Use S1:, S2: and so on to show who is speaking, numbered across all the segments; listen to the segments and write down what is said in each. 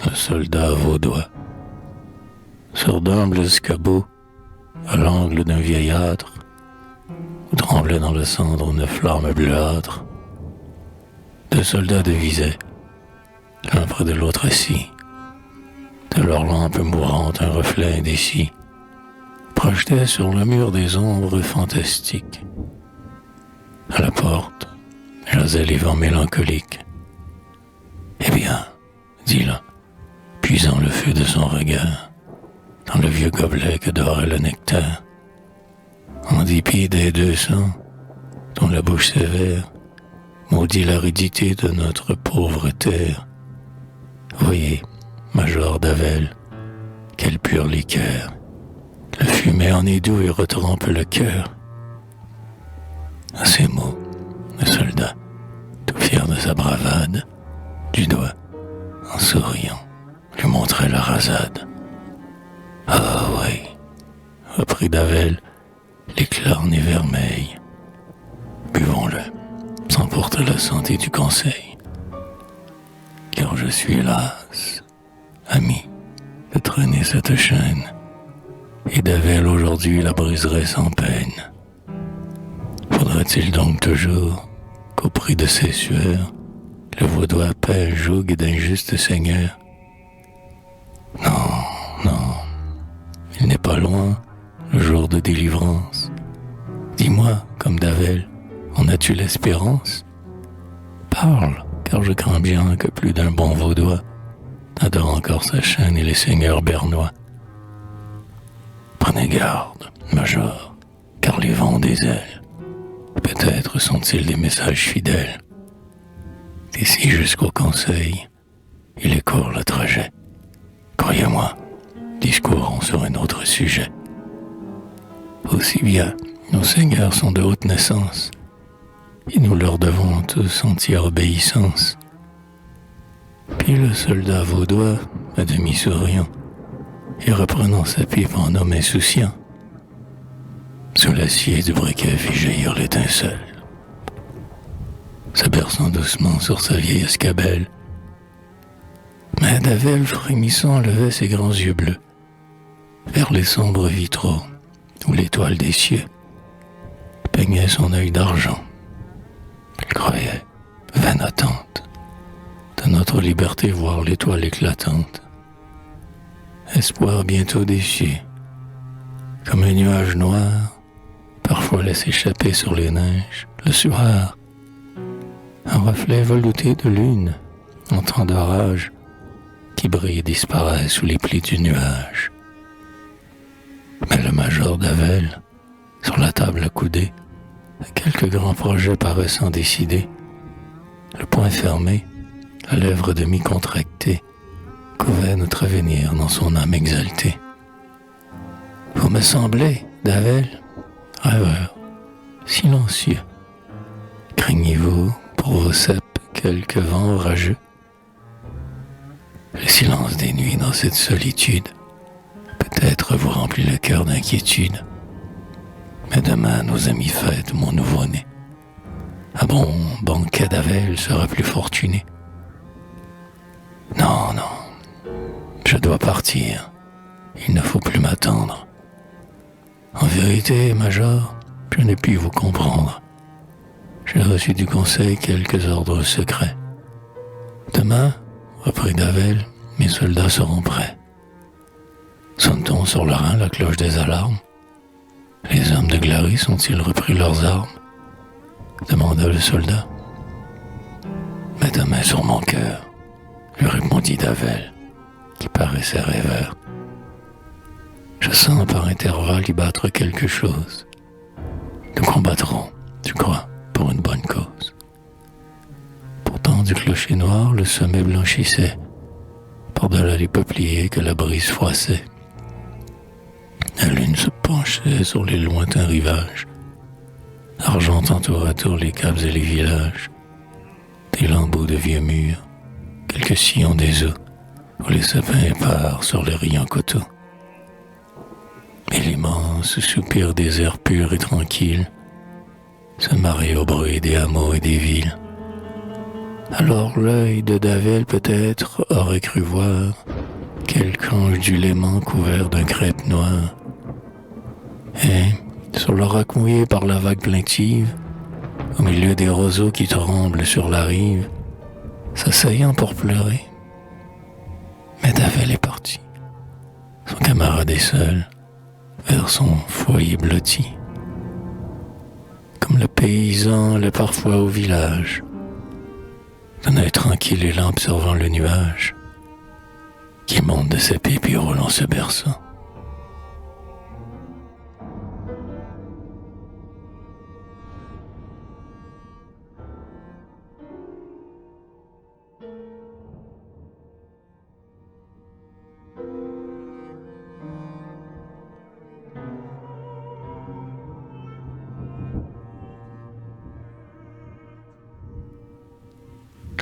S1: le soldat vaudois. Sur d'humbles escabeaux, à l'angle d'un vieil âtre, où tremblait dans le cendre une flamme bleuâtre, deux soldats devisaient, l'un près de l'autre assis, de leur lampe mourante un reflet indécis projetait sur le mur des ombres fantastiques. À la porte, jasaient les vents mélancoliques. Eh bien, dit l'un, puisant le feu de son regard dans le vieux gobelet que dorait le nectar, en dépit des 200 dont la bouche sévère maudit l'aridité de notre pauvre terre. Voyez, Major Davel, quel pur liqueur, le fumet en est doux et retrempe le cœur. À ces mots, le soldat, tout fier de sa bravade, du doigt, en souriant, lui montrait la rasade. Ah oui, reprit Davel, l'éclat en est vermeil. Buvons-le, sans porter la santé du conseil. Car je suis las, ami, de traîner cette chaîne, et Davel aujourd'hui la briserait sans peine. Faudrait-il donc toujours qu'au prix de ses sueurs, le vaudois paie joug d'injustes seigneurs? Non, non, il n'est pas loin, le jour de délivrance. Dis-moi, comme Davel, en as-tu l'espérance? Parle, car je crains bien que plus d'un bon vaudois n'adore encore sa chaîne et les seigneurs bernois. Prenez garde, Major, car les vents ont des ailes. Peut-être sont-ils des messages fidèles. D'ici jusqu'au conseil, il est court le trajet. Croyez-moi, discourons sur un autre sujet. Aussi bien, nos seigneurs sont de haute naissance, et nous leur devons tous entière obéissance. Puis le soldat vaudois, à demi souriant, et reprenant sa pipe en homme insouciant, sous l'acier du briquet fit jaillir l'étincelle, s'aberçant doucement sur sa vieille escabelle. Mais Davel, frémissant, levait ses grands yeux bleus vers les sombres vitraux où l'étoile des cieux peignait son œil d'argent. Il croyait, vaine attente, de notre liberté voir l'étoile éclatante. Espoir bientôt déçu, comme un nuage noir, parfois laisse échapper sur les neiges le soir, un reflet velouté de lune, en temps d'orage, qui brille et disparaît sous les plis du nuage. Mais le major Davel, sur la table accoudée, quelques grands projets paraissant décidés, le poing fermé, la lèvre demi-contractée, couvait notre avenir dans son âme exaltée. Vous me semblez, Davel, rêveur, silencieux. Craignez-vous pour vos cèpes quelques vents orageux? Le silence des nuits dans cette solitude peut-être vous remplit le cœur d'inquiétude. Mais demain nos amis fêtent mon nouveau-né. Un bon banquet Davel sera plus fortuné. Non, non, je dois partir. Il ne faut plus m'attendre. En vérité, Major, je n'ai pu vous comprendre. J'ai reçu du conseil quelques ordres secrets. Demain, reprit Davel, mes soldats seront prêts. Sonne-t-on sur le Rhin la cloche des alarmes? Les hommes de Glaris ont-ils repris leurs armes? Demanda le soldat. Mets ta main sur mon cœur, lui répondit Davel, qui paraissait rêveur. Je sens par intervalle y battre quelque chose. Nous combattrons, tu crois, pour une bonne cause. Pourtant, du clocher noir, le sommet blanchissait, par-delà les peupliers que la brise froissait. La lune se penchait sur les lointains rivages, argentant tour à tour les caps et les villages, des lambeaux de vieux murs, quelques sillons des eaux, où les sapins épars sur les riants coteaux. Et l'immense soupir des airs purs et tranquilles se mariait au bruit des hameaux et des villes. Alors l'œil de Davel peut-être aurait cru voir quelque ange du Léman couvert d'un crêpe noir. Et, sur l'oraque mouillé par la vague plaintive, au milieu des roseaux qui tremblent sur la rive, s'asseyant pour pleurer. Mais Davel est parti. Son camarade est seul, vers son foyer blotti. Comme le paysan l'est parfois au village, d'un œil tranquille et lent observant le nuage qui monte de ses pieds puis roule en se berçant.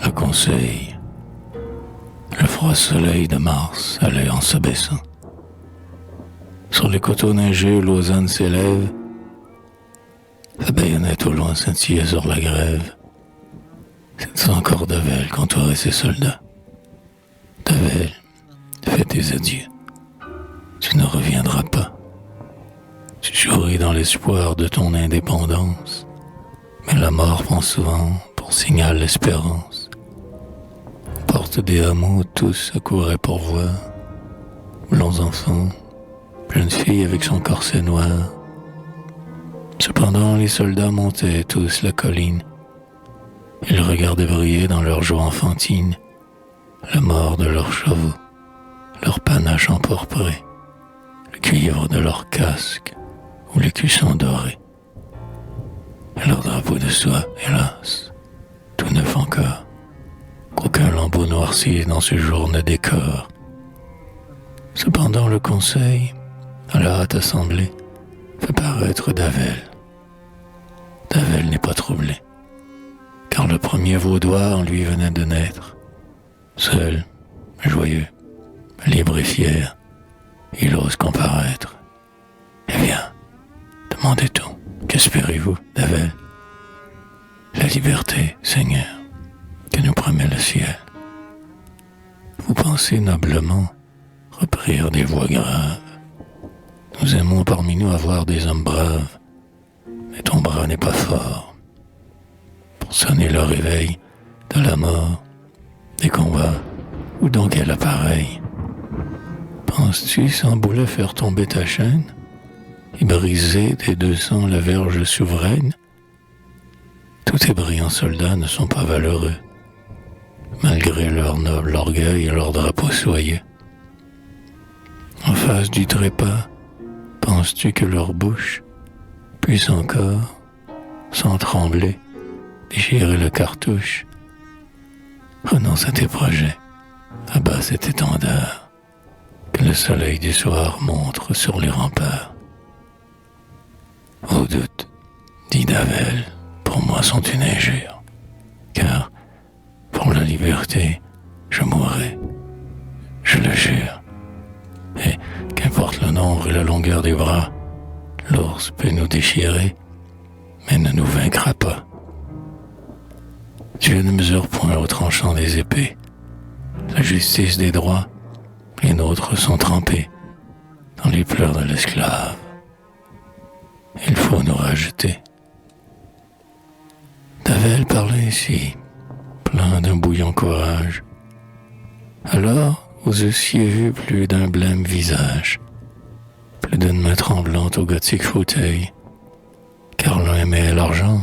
S1: Le conseil, le froid soleil de mars allait en s'abaissant. Sur les coteaux neigeux, Lausanne s'élève. La baïonnette au loin scintillait sur la grève. C'est encore Davel qu'entourait ses soldats. Davel, fais tes adieux. Tu ne reviendras pas. Tu jouerais dans l'espoir de ton indépendance. Mais la mort prend souvent pour signal l'espérance. Porte des hameaux, tous accouraient pour voir. Blonds enfants, jeune fille avec son corset noir. Cependant, les soldats montaient tous la colline. Ils regardaient briller dans leur joie enfantine la mort de leurs chevaux, leur panache empourpré, le cuivre de leur casque ou les cuissons dorés. Et leur drapeau de soie, hélas, tout neuf encore, qu'aucun lambeau noirci dans ce jour ne décore. Cependant, le conseil, à la hâte assemblée, fait paraître Davel. Davel n'est pas troublé, car le premier vaudois en lui venait de naître. Seul, joyeux, libre et fier, il ose comparaître. Eh bien, demandez tout. Qu'espérez-vous, Davel? La liberté, Seigneur, que nous promet le ciel. Vous pensez noblement, reprirent des voix graves. Nous aimons parmi nous avoir des hommes braves, mais ton bras n'est pas fort pour sonner le réveil de la mort, des combats ou dans quel appareil. Penses-tu sans boulet faire tomber ta chaîne et briser des 200 la verge souveraine? Tous tes brillants soldats ne sont pas valeureux, malgré leur noble orgueil et leur drapeau soyeux. En face du trépas, penses-tu que leur bouche puisse encore, sans trembler, déchirer le cartouche? Renonce à tes projets, abat cet étendard que le soleil du soir montre sur les remparts. Vos doutes, dit Davel, pour moi sont une injure, car pour la liberté, je mourrai, je le jure. Et qu'importe le nombre et la longueur des bras, l'ours peut nous déchirer, mais ne nous vaincra pas. Dieu ne mesure point au tranchant des épées. La justice des droits, les nôtres sont trempés dans les pleurs de l'esclave. Il faut nous rajouter. Davel parlait ainsi, plein d'un bouillant courage. Alors, vous eussiez vu plus d'un blême visage, plus d'une main tremblante au gothique fauteuil, car l'un aimait l'argent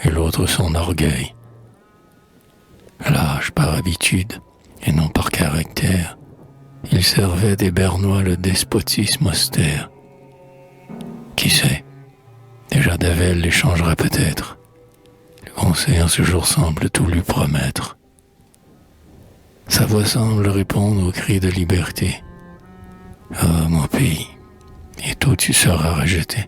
S1: et l'autre son orgueil. Lâche par habitude et non par caractère, il servait des Bernois le despotisme austère. Qui sait, déjà Davel les changera peut-être. Le conseil en ce jour semble tout lui promettre. Sa voix semble répondre aux cris de liberté. Ah, mon pays, et tôt tu seras rejeté.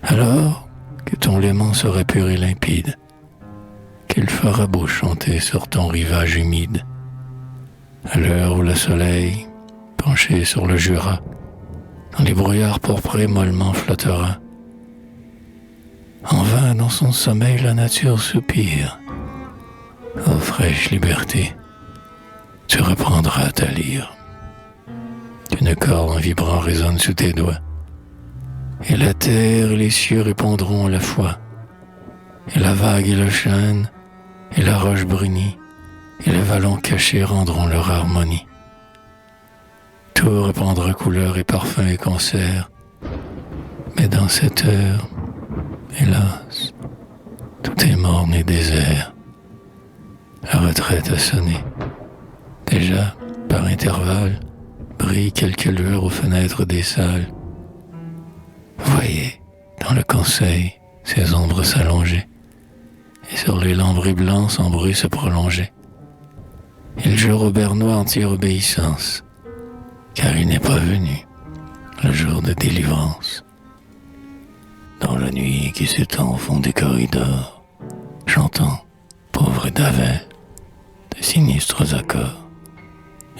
S1: Alors que ton léman sera pur et limpide, qu'il fera beau chanter sur ton rivage humide, à l'heure où le soleil, penché sur le Jura, dans les brouillards pourprés mollement flottera. En vain dans son sommeil la nature soupire, Ô fraîche liberté, tu reprendras ta lyre. Une corde en vibrant résonne sous tes doigts, et la terre et les cieux répondront à la fois, et la vague et le chêne, et la roche brunie, et les vallons cachés rendront leur harmonie. Tout reprendra couleur et parfum et concert, mais dans cette heure, hélas, tout est morne et désert. La retraite a sonné. Déjà, par intervalles, brillent quelques lueurs aux fenêtres des salles. Voyez, dans le conseil, ces ombres s'allonger, et sur les lambris blancs sans bruit se prolonger. Il jure au bernois entière obéissance, car il n'est pas venu le jour de délivrance. Dans la nuit qui s'étend au fond des corridors, j'entends, pauvre Davel, de sinistres accords.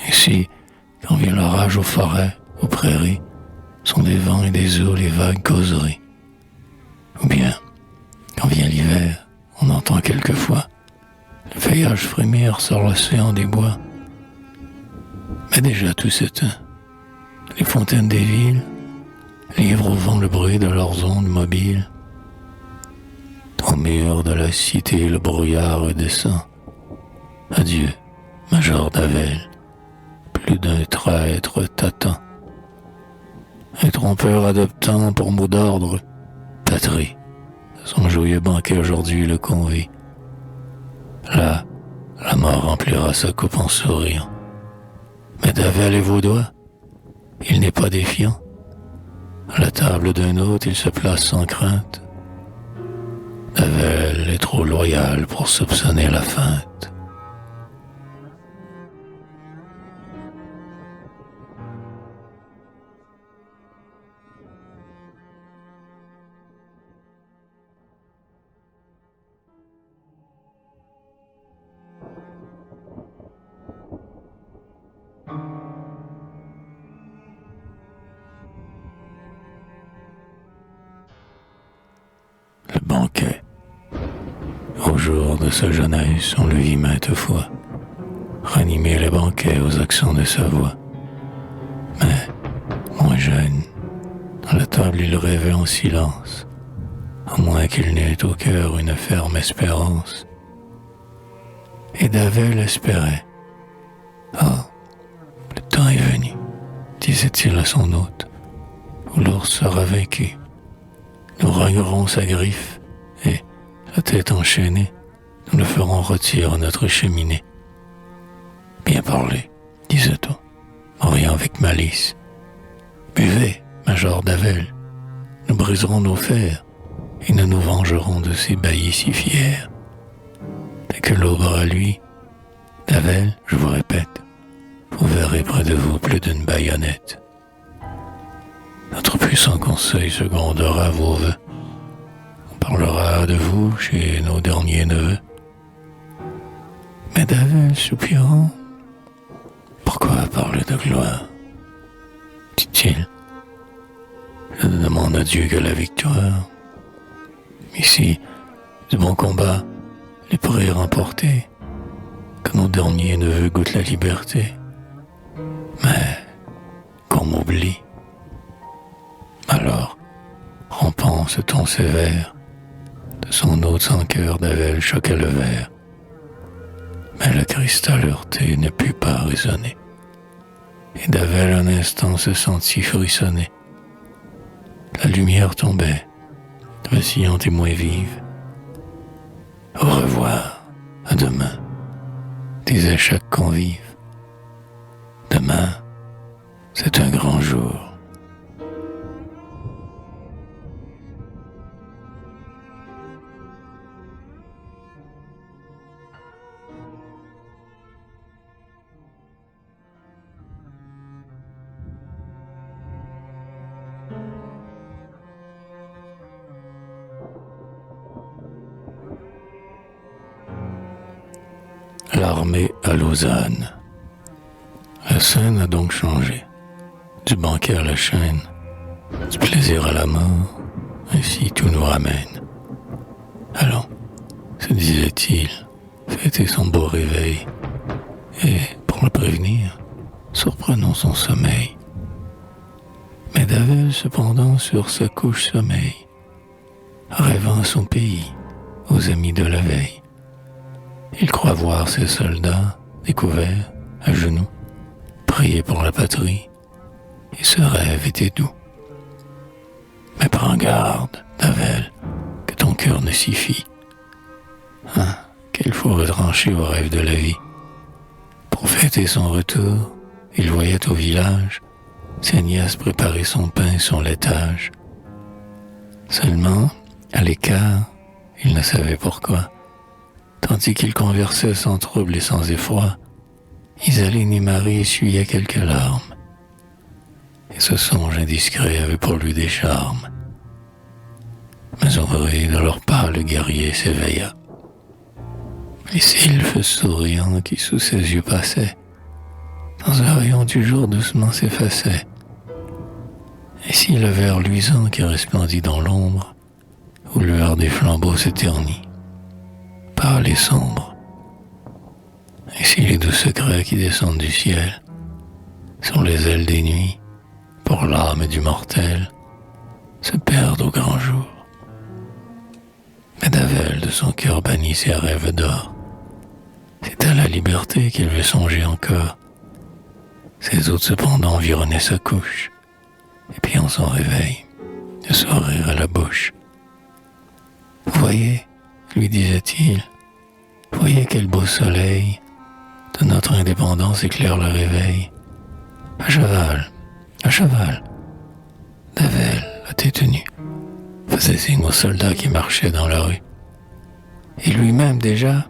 S1: Ici, quand vient l'orage aux forêts, aux prairies, sont des vents et des eaux les vagues causeries. Ou bien, quand vient l'hiver, on entend quelquefois le feuillage frémir sur l'océan des bois. Mais déjà tout s'éteint. Les fontaines des villes livrent au vent le bruit de leurs ondes mobiles. Au mur de la cité, le brouillard redescend. Adieu, Major Davel. Plus d'un traître t'attend. Un trompeur adoptant pour mot d'ordre patrie. Son joyeux banquet aujourd'hui le convie. Là, la mort remplira sa coupe en souriant. Mais Davel est vaudois. Il n'est pas défiant. À la table d'un autre, il se place sans crainte. Davel est trop loyal pour soupçonner la feinte. Le banquet. Au jour de sa jeunesse, on le vit maintes fois ranimer les banquets aux accents de sa voix. Mais, moins jeune, à la table il rêvait en silence, à moins qu'il n'ait au cœur une ferme espérance. Et Davel espérait. Ah, le temps est venu, disait-il à son hôte, où l'ours sera vaincu. Nous rognerons sa griffe, et, la tête enchaînée, nous le ferons rôtir à notre cheminée. Bien parlé, disait-on, en riant avec malice. Buvez, Major Davel, nous briserons nos fers, et nous nous vengerons de ces baillis si fiers. Dès que l'aube aura lui, Davel, je vous répète, vous verrez près de vous plus d'une baïonnette. Notre puissant conseil secondera vos vœux. On parlera de vous chez nos derniers neveux. Mais Davel, soupirant, pourquoi parler de gloire, dit-il. Je ne demande à Dieu que la victoire. Ici, du bon combat, les prix remportés, que nos derniers neveux goûtent la liberté. Mais qu'on m'oublie. Alors, rompant ce ton sévère, de son hôte sans cœur, Davel choqua le verre. Mais le cristal heurté ne put pas résonner. Et Davel un instant se sentit frissonner. La lumière tombait, vacillante et moins vive. Au revoir, à demain, disait chaque convive. Demain, c'est un grand jour. L'armée à Lausanne. La scène a donc changé. Du banquet à la chaîne, du plaisir à la mort, ainsi tout nous ramène. Allons, se disait-il, fêter son beau réveil, et, pour le prévenir, surprenons son sommeil. Mais Davel, cependant, sur sa couche sommeille, rêvant à son pays, aux amis de la veille. Il croit voir ses soldats, découverts, à genoux, prier pour la patrie, et ce rêve était doux. Mais prends garde, Davel, que ton cœur ne s'y fie. Hein, qu'il faut retrancher au rêve de la vie. Pour fêter son retour, il voyait au village sa nièce préparer son pain et son laitage. Seulement, à l'écart, il ne savait pourquoi. Tandis qu'ils conversaient sans trouble et sans effroi, Isaline et Marie essuyaient quelques larmes. Et ce songe indiscret avait pour lui des charmes. Mais au bruit de leurs pas, le guerrier s'éveilla. Les sylphes souriants qui sous ses yeux passaient, dans un rayon du jour doucement s'effaçaient. Et si le verre luisant qui resplendit dans l'ombre, où lueur des flambeaux s'éternit, pâle et sombre. Et si les doux secrets qui descendent du ciel sur les ailes des nuits, pour l'âme du mortel, se perdent au grand jour. Mais Davel de son cœur bannit ses rêves d'or. C'est à la liberté qu'il veut songer encore. Ses autres cependant environnaient sa couche, et puis on s'en réveille, de sourire à la bouche. Vous voyez, lui disait-il, voyez quel beau soleil de notre indépendance éclaire le réveil. À cheval, à cheval. Davel, la tête nue, faisait signe aux soldats qui marchaient dans la rue. Et lui-même déjà,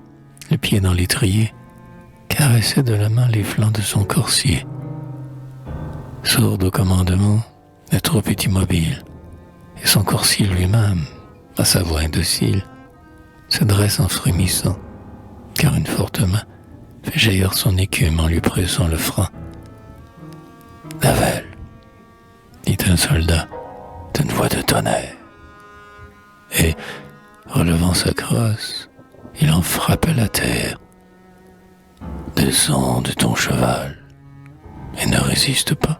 S1: le pied dans l'étrier, caressait de la main les flancs de son coursier. Sourd au commandement, la troupe est immobile, et son coursier lui-même, à sa voix indocile, se dresse en frémissant, car une forte main fait jaillir son écume en lui pressant le franc. Davel, dit un soldat d'une voix de tonnerre, et, relevant sa crosse, il en frappait la terre. Descends de ton cheval et ne résiste pas,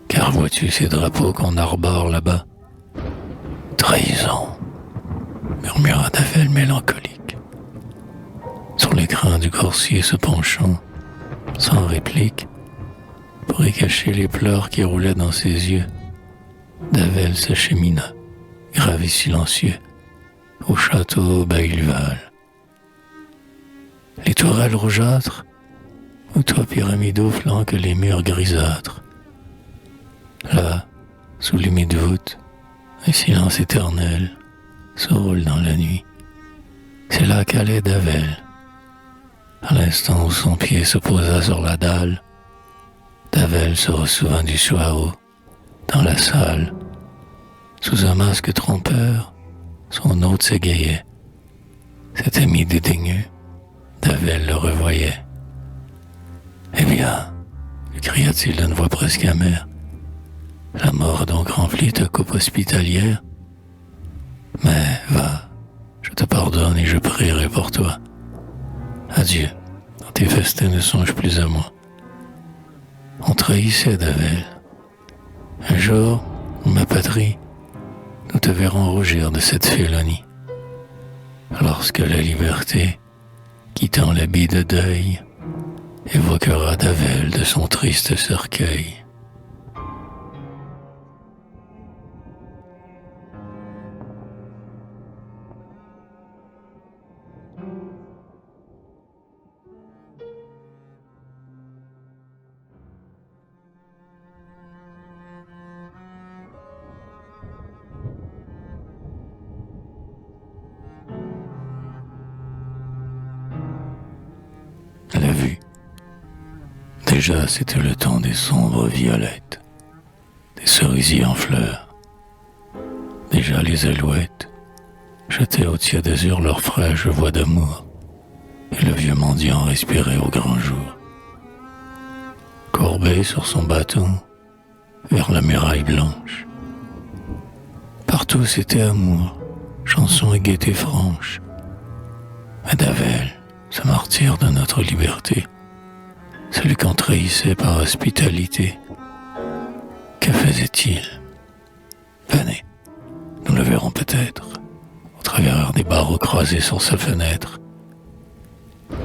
S1: car vois-tu ces drapeaux qu'on arbore là-bas? Trahison, murmura Davel mélancolique, sur l'écran du coursier se penchant, sans réplique, pour y cacher les pleurs qui roulaient dans ses yeux. Davel s'achemina, grave et silencieux, au château Bailval. Les tourelles rougeâtres, aux toits pyramidaux flanquent les murs grisâtres. Là, sous l'humide voûte, un silence éternel se roule dans la nuit. C'est là qu'allait Davel. À l'instant où son pied se posa sur la dalle, Davel se ressouvint du soir où, dans la salle, sous un masque trompeur, son hôte s'égayait. Cet ami dédaigneux, Davel le revoyait. « Eh bien, lui cria-t-il d'une voix presque amère, la mort a donc rempli ta coupe hospitalière. Mais va, je te pardonne et je prierai pour toi. Adieu, dans tes festins ne songe plus à moi. » On trahissait Davel. Un jour, ma patrie, nous te verrons rougir de cette félonie. Lorsque la liberté, quittant l'habit de deuil, évoquera Davel de son triste cercueil. La vue. Déjà, c'était le temps des sombres violettes, des cerisiers en fleurs. Déjà, les alouettes jetaient au tiers d'azur leurs fraîches voix d'amour, et le vieux mendiant respirait au grand jour. Courbé sur son bâton, vers la muraille blanche, partout c'était amour, chanson et gaieté franche. Mais Davel, ce martyr de notre liberté, celui qu'on trahissait par hospitalité, que faisait-il? Venez, nous le verrons peut-être, au travers des barreaux croisés sur sa fenêtre.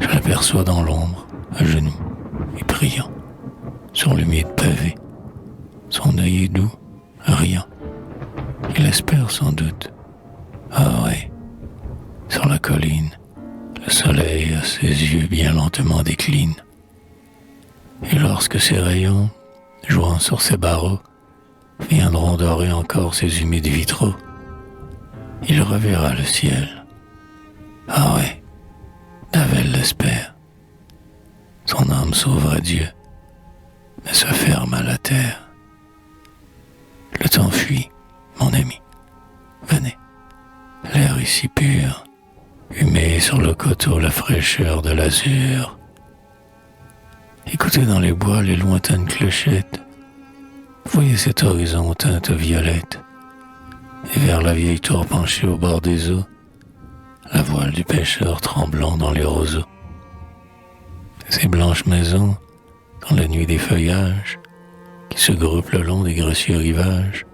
S1: Je l'aperçois dans l'ombre, à genoux et priant, sur l'humide pavé. Son œil est doux, riant. Il espère sans doute. Ah oui, sur la colline, le soleil à ses yeux bien lentement décline. Et lorsque ses rayons, jouant sur ses barreaux, viendront dorer encore ses humides vitraux, il reverra le ciel. Ah oui, Davel l'espère. Son âme s'ouvre à Dieu, mais se ferme à la terre. Le temps fuit, mon ami. Venez, l'air est si pur, humé sur le coteau la fraîcheur de l'azur. Écoutez dans les bois les lointaines clochettes. Voyez cet horizon aux teintes violettes. Et vers la vieille tour penchée au bord des eaux, la voile du pêcheur tremblant dans les roseaux. Ces blanches maisons, dans la nuit des feuillages, qui se groupent le long des gracieux rivages.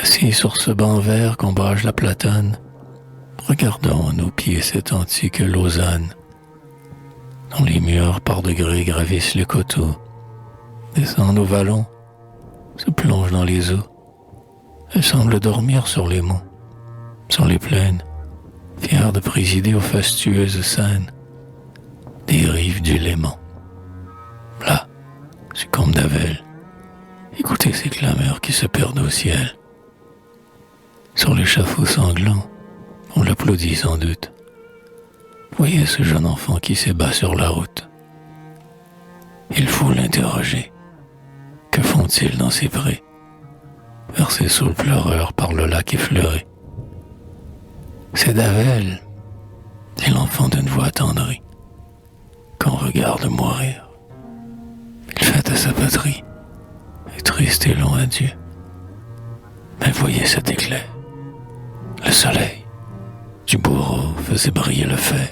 S1: Assis sur ce banc vert qu'ombrage la platane, regardons à nos pieds cette antique Lausanne, dont les murs par degrés gravissent les coteaux, descendent au vallon, se plongent dans les eaux. Elle semble dormir sur les monts, sur les plaines, fière de présider aux fastueuses scènes des rives du Léman. Là, succombe Davel, écoutez ces clameurs qui se perdent au ciel. Sur l'échafaud sanglant, on l'applaudit sans doute. Voyez ce jeune enfant qui s'ébat sur la route. Il faut l'interroger. Que font-ils dans ces prés, versés sous le pleureur par le lac effleuré? C'est Davel, dit l'enfant d'une voix attendrie, qu'on regarde mourir. Il fait à sa patrie, et triste et long adieu. Mais voyez cet éclair, le soleil du bourreau faisait briller le fer.